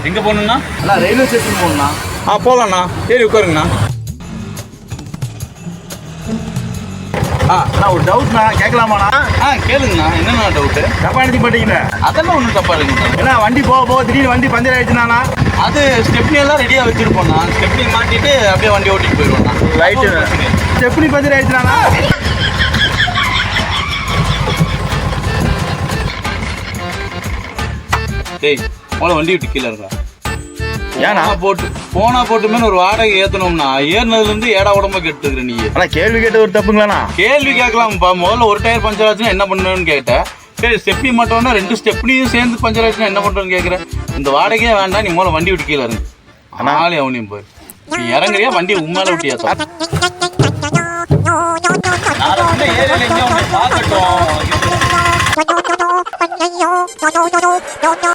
எங்கே போகணுண்ணா? அண்ணா railway station போகணுண்ணா. போகலாண்ணா. ஏறி உட்காருங்கண்ணா. அண்ணா ஒரு டவுட்ண்ணா, கேட்கலாமாண்ணா? கேளுங்கண்ணா. என்னண்ணா டவுட்டு? தப்பா நினைக்க மாட்டீங்கண்ணா? அதெல்லாம் ஒன்றும் தப்பா இருக்குண்ணா. ஏன்னா வண்டி போக திடீர்னு வண்டி பஞ்சர் ஆயிடுச்சுண்ணா. அது ஸ்டெப்னி எல்லாம் ரெடியாக வச்சுருப்போண்ணா. ஸ்டெப்னி மாட்டிட்டு அப்படியே வண்டி ஓட்டிட்டு போயிடுவோண்ணா. ரைட்டு. ஸ்டெப்னி பஞ்சர் ஆயிடுச்சுண்ணா. டேய், முதல்ல வண்டி விட்டு கீழே இருக்கா. ஏன்னா போனா போட்டுமே ஒரு வாடகை ஏற்றணும்னா ஏறினதுலேருந்து ஏடா உடம்ப கெட்டுக்கிற நீ. ஆனால் கேள்வி கேட்டு ஒரு தப்புங்களாண்ணா? கேள்வி கேட்கலாம்ப்பா. முதல்ல ஒரு டயர் பஞ்சர் ஆச்சுன்னா என்ன பண்ணுவேன்னு கேட்டேன். சரி ஸ்டெப்னி மட்டும்னா 2 ஸ்டெப்னியும் சேர்ந்து பஞ்சர் ஆச்சுன்னா என்ன பண்ணுறேன்னு கேட்குறேன். இந்த வாடகையே வேண்டாம், நீ முதல்ல வண்டி விட்டு கீழே இறங்கு. ஆனாலே அவனையும் போய் நீ இறங்குறியா வண்டியை உண்மையில விட்டியா? பார்க்கட்டும்.